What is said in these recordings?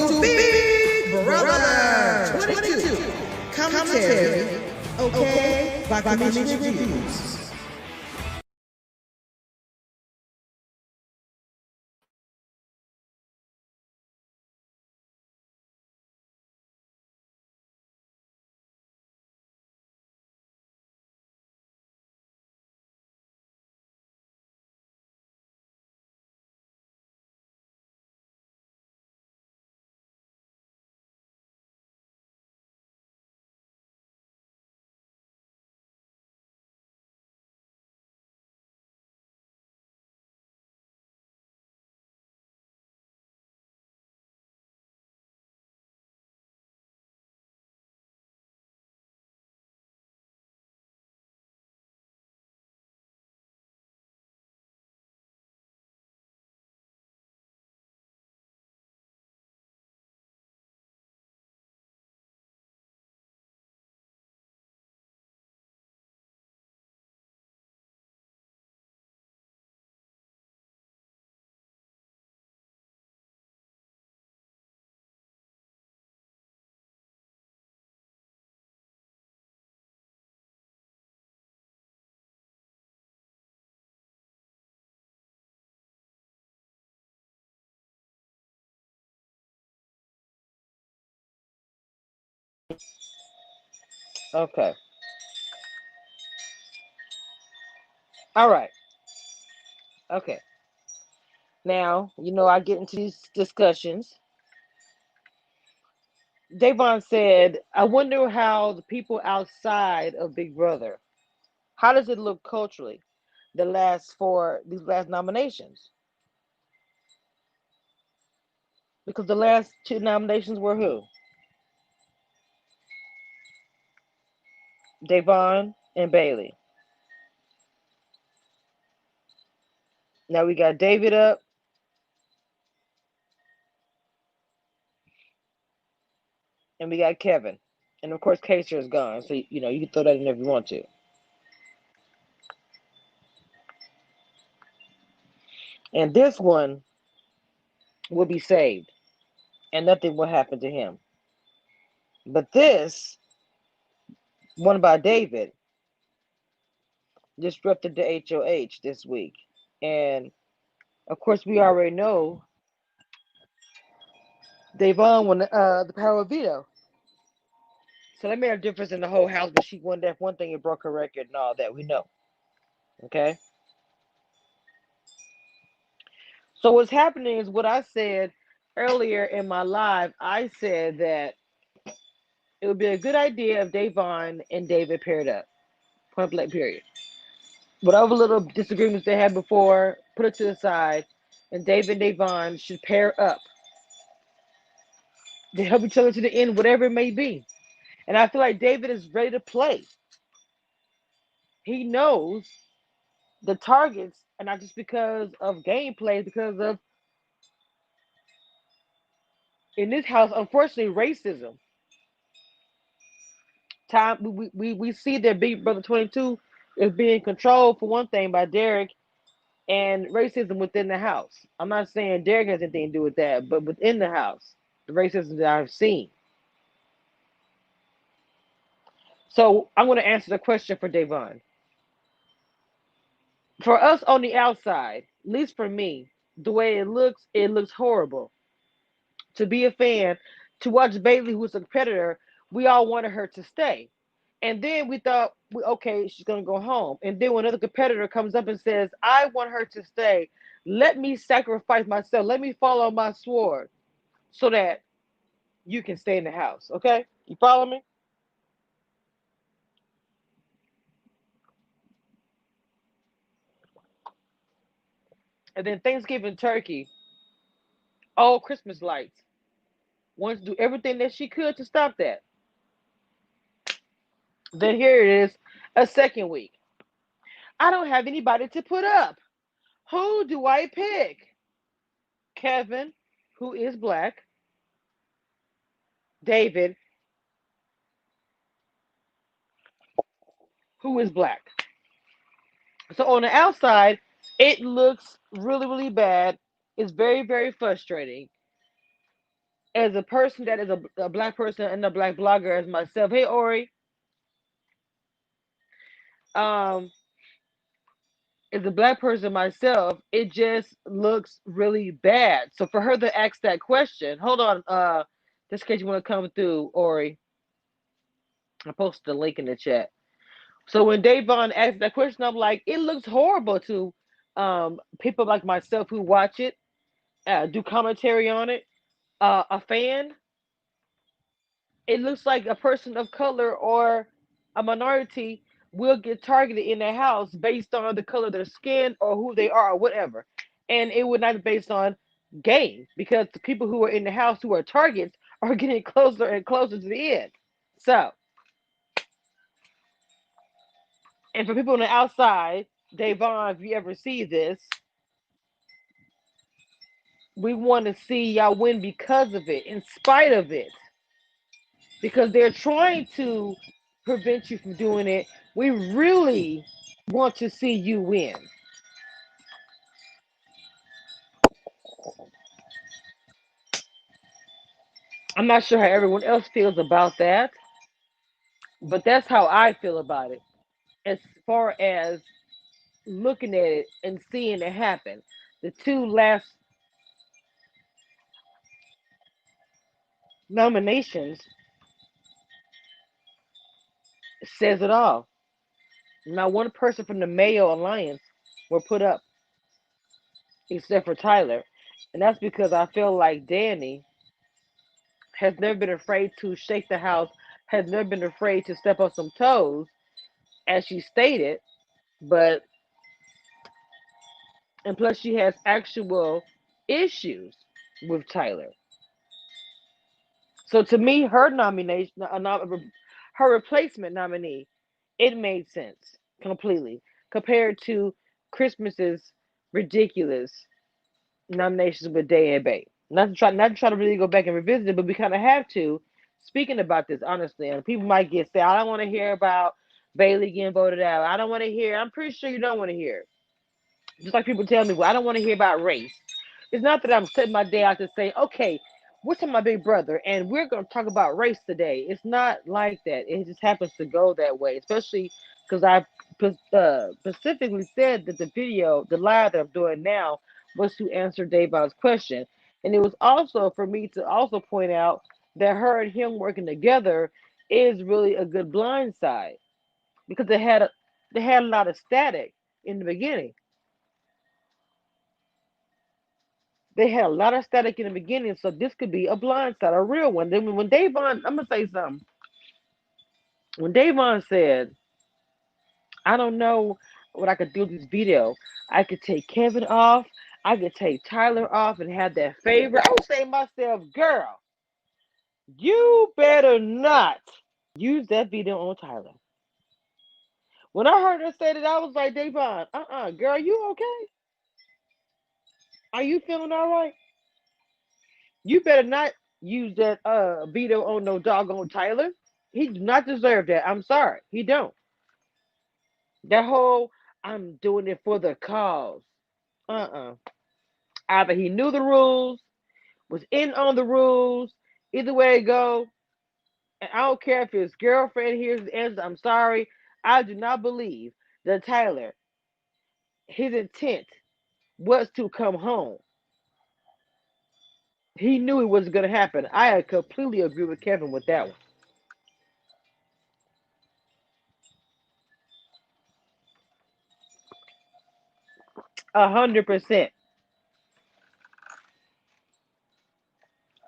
to Big Brother 22 commentary, okay, by Commissioner Reviews. Okay. All right. Okay. Now, I get into these discussions. Davon said, I wonder how the people outside of Big Brother, how does it look culturally, these last nominations? Because the last two nominations were who? Davon and Bailey. Now we got David up, and we got Kevin. And of course, Kaser is gone. So, you can throw that in if you want to. And this one will be saved, and nothing will happen to him. But this one by David disrupted the HOH this week. And of course, we already know Davon won the power of veto. So that made a difference in the whole house, but she won that one thing and broke her record and all that. We know. Okay? So what's happening is what I said earlier in my live. I said that it would be a good idea if Davon and David paired up. Point blank, period. Whatever little disagreements they had before, put it to the side, and David and Davon should pair up to help each other to the end, whatever it may be. And I feel like David is ready to play. He knows the targets, and not just because of gameplay, because of, in this house, unfortunately, racism. Time we see that Big Brother 22 is being controlled for one thing by Derek and racism within the house. I'm not saying Derek has anything to do with that, but within the house, the racism that I've seen. So I'm going to answer the question for Davon. For us on the outside, at least for me, the way it looks horrible. To be a fan, to watch Bailey, who's a competitor, we all wanted her to stay. And then we thought, okay, she's going to go home. And then when another competitor comes up and says, I want her to stay, let me sacrifice myself, let me follow my sword so that you can stay in the house. Okay? You follow me? And then Thanksgiving turkey, all Christmas lights, wants to do everything that she could to stop that. Then here it is, a second week. I don't have anybody to put up. Who do I pick? Kevin, who is black, David, who is black. So on the outside, it looks really, really bad. It's very, very frustrating. as a person that is a black person and a black blogger as myself. Hey Ori, um, as a black person myself, it just looks really bad. So for her to ask that question, hold on, just in case you want to come through, Ori, I posted the link in the chat. So when Davon asked that question, I'm like, it looks horrible to people like myself who watch it, do commentary on it, a fan. It looks like a person of color or a minority will get targeted in their house based on the color of their skin or who they are or whatever. And it would not be based on game because the people who are in the house who are targets are getting closer and closer to the end. So, and for people on the outside, Davon, if you ever see this, we want to see y'all win because of it, in spite of it, because they're trying to prevent you from doing it. We really want to see you win. I'm not sure how everyone else feels about that, but that's how I feel about it. As far as looking at it and seeing it happen, the two last nominations says it all. Not one person from the Mayo Alliance were put up except for Tyler. And that's because I feel like Danny has never been afraid to shake the house, has never been afraid to step on some toes, as she stated. But, and plus, she has actual issues with Tyler. So to me, her nomination, her replacement nominee, it made sense completely compared to Christmas's ridiculous nominations with Day and Bay. Not to try to really go back and revisit it, but we kind of have to. Speaking about this honestly, and people might get say, I don't want to hear about Bailey getting voted out. I don't want to hear. I'm pretty sure you don't want to hear. Just like people tell me, well, I don't want to hear about race. It's not that I'm setting my day out to say, okay, we're talking about Big Brother, and we're going to talk about race today. It's not like that. It just happens to go that way, especially because I specifically said that the video, the live that I'm doing now, was to answer Davon's question. And it was also for me to also point out that her and him working together is really a good blind side because they had a lot of static in the beginning. They had a lot of static in the beginning, so this could be a blind side, a real one. Then when Davon, I'm gonna say something. When Davon said, "I don't know what I could do with this video. I could take Kevin off. I could take Tyler off and have that favorite." I was saying to myself, "Girl, you better not use that video on Tyler." When I heard her say that, I was like, Davon, girl, you okay? Are you feeling all right? You better not use that veto on no doggone Tyler. He do not deserve that. I'm sorry. He don't. That whole I'm doing it for the cause. Uh-uh. Either he knew the rules, was in on the rules, either way it go. And I don't care if his girlfriend hears the answer, I'm sorry. I do not believe that Tyler, his intent was to come home. He knew it was gonna happen. I completely agree with Kevin with that one. 100%.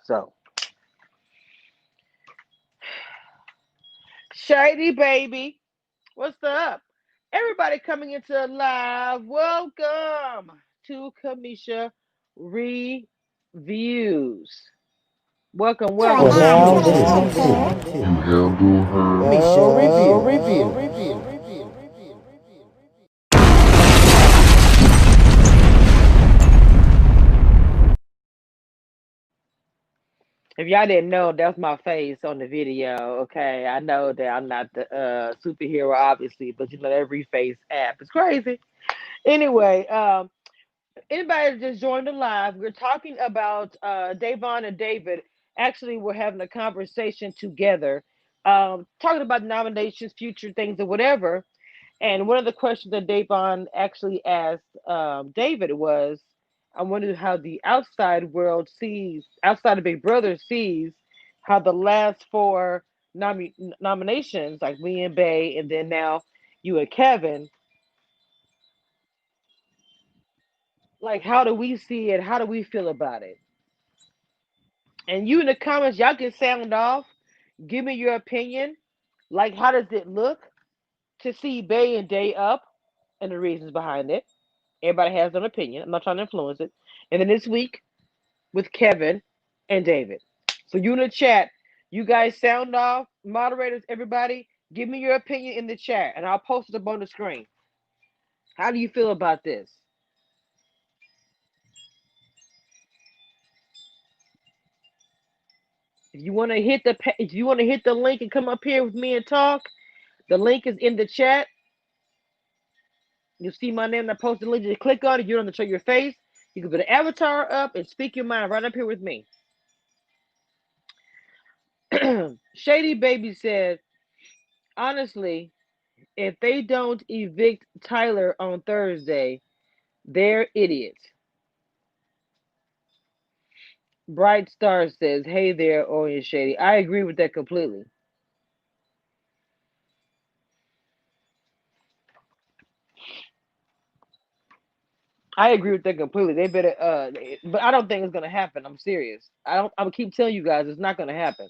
So Shady baby, what's up? Everybody coming into the live, welcome to Kamisha Reviews. Welcome, welcome. Allow this to handle her. Kamisha review. If y'all didn't know, that's my face on the video. Okay, I know that I'm not the superhero, obviously, but you know every face app is crazy. Anyway, anybody that just joined the live, we're talking about Davon and David actually were having a conversation together, talking about nominations, future things, or whatever. And one of the questions that Davon actually asked David was, I wonder how the outside world sees, outside of Big Brother sees, how the last four nominations, like me and Bay, and then now you and Kevin, like how do we see it? How do we feel about it? And you in the comments, y'all can sound off. Give me your opinion. Like, how does it look to see Bay and Day up and the reasons behind it? Everybody has an opinion. I'm not trying to influence it. And then this week with Kevin and David. So you in the chat, you guys sound off. Moderators, everybody, give me your opinion in the chat and I'll post it up on the screen. How do you feel about this? If you want to hit the link and come up here with me and talk, the link is in the chat. You'll see my name and I posted the link. You click on it. You don't have to show your face. You can put an avatar up and speak your mind right up here with me. Shady Baby said, honestly, if they don't evict Tyler on Thursday, they're idiots. Bright Star says, hey there, Orion Shady. I agree with that completely. I agree with that completely. They better, but I don't think it's gonna happen. I'm serious. I'm gonna keep telling you guys it's not gonna happen.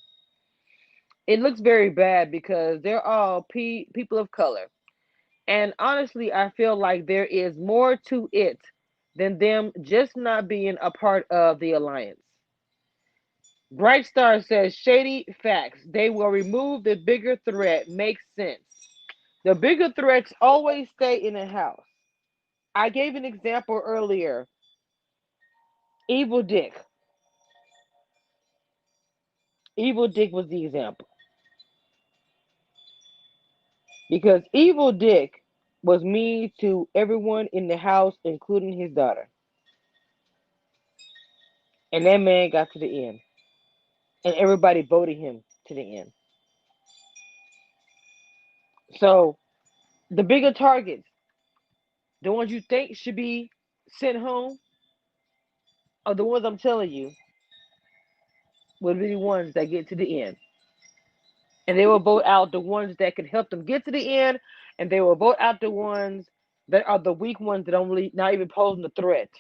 It looks very bad because they're all people of color, and honestly, I feel like there is more to it than them just not being a part of the alliance. Bright Star says shady facts. They will remove the bigger threat. Makes sense. The bigger threats always stay in the house. I gave an example earlier. Evil Dick. Evil Dick was the example. Because Evil Dick was mean to everyone in the house, including his daughter. And that man got to the end. And everybody voted him to the end. So the bigger targets, the ones you think should be sent home, are the ones I'm telling you will be the ones that get to the end. And they will vote out the ones that can help them get to the end, and they will vote out the ones that are the weak ones that don't really not even posing a threat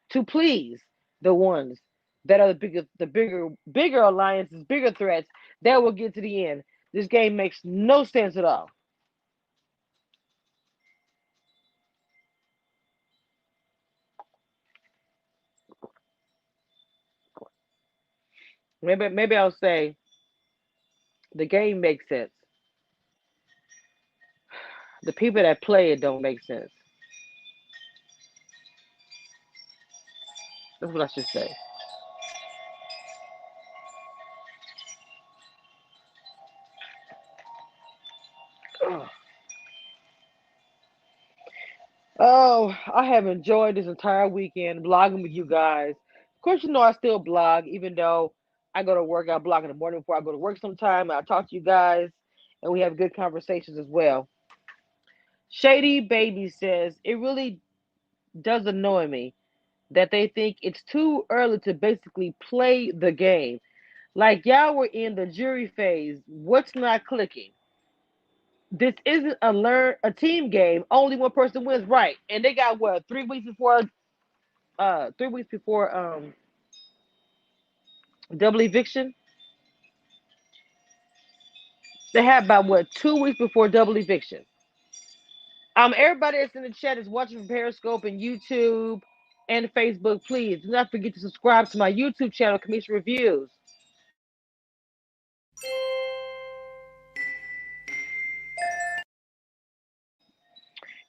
to please the ones that are bigger alliances, bigger threats that will get to the end. This game makes no sense at all. Maybe I'll say the game makes sense. The people that play it don't make sense. That's what I should say. Ugh. Oh, I have enjoyed this entire weekend blogging with you guys. Of course, you know I still blog, even though I go to work. I blog in the morning before I go to work sometime. I talk to you guys, and we have good conversations as well. Shady Baby says, it really does annoy me that they think it's too early to basically play the game. Like y'all were in the jury phase. What's not clicking? This isn't a team game. Only one person wins, right? And they got what 3 weeks before 3 weeks before double eviction. They have about what 2 weeks before double eviction. Everybody that's in the chat is watching from Periscope and YouTube and Facebook. Please do not forget to subscribe to my YouTube channel, Kamisha Reviews.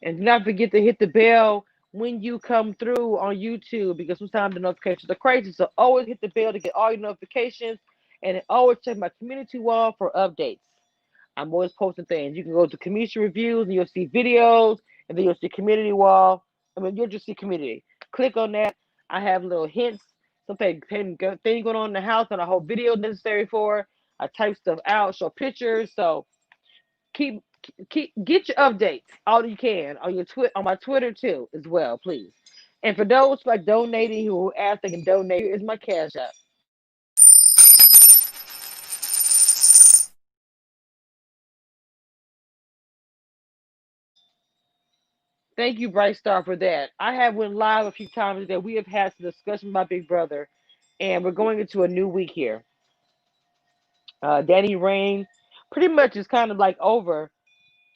And do not forget to hit the bell when you come through on YouTube because sometimes the notifications are crazy. So always hit the bell to get all your notifications and always check my community wall for updates. I'm always posting things. You can go to Kamisha Reviews and you'll see videos and then you'll see community wall. I mean, you'll just see community. Click on that. I have little hints something thing going on in the house and a whole video necessary for. I type stuff out, show pictures. So keep get your updates all you can on your on my Twitter too as well, please. And for those like donating who ask they can donate, here is my cash app. Thank you, Bright Star, for that. I have went live a few times that we have had some discussion with my big brother, and we're going into a new week here. Danny Rain pretty much is kind of like over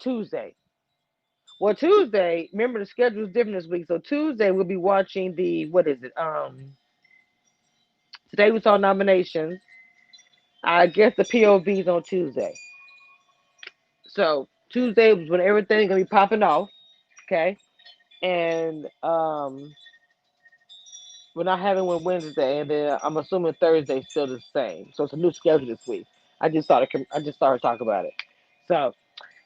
Tuesday. Well, Tuesday, remember the schedule is different this week. So Tuesday we'll be watching the what is it? Today we saw nominations. I guess the POVs on Tuesday. So Tuesday was when everything's gonna be popping off. Okay, and we're not having one Wednesday, and then I'm assuming Thursday's still the same. So it's a new schedule this week. I just started talking about it. So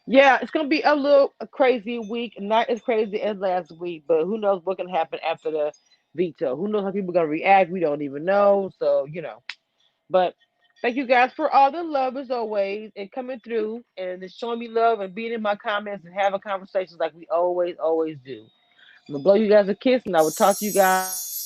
yeah, it's gonna be a little crazy week, not as crazy as last week, but who knows what can happen after the veto? Who knows how people are gonna react? We don't even know. So but thank you guys for all the love as always and coming through and showing me love and being in my comments and having conversations like we always do. I'm gonna blow you guys a kiss and I will talk to you guys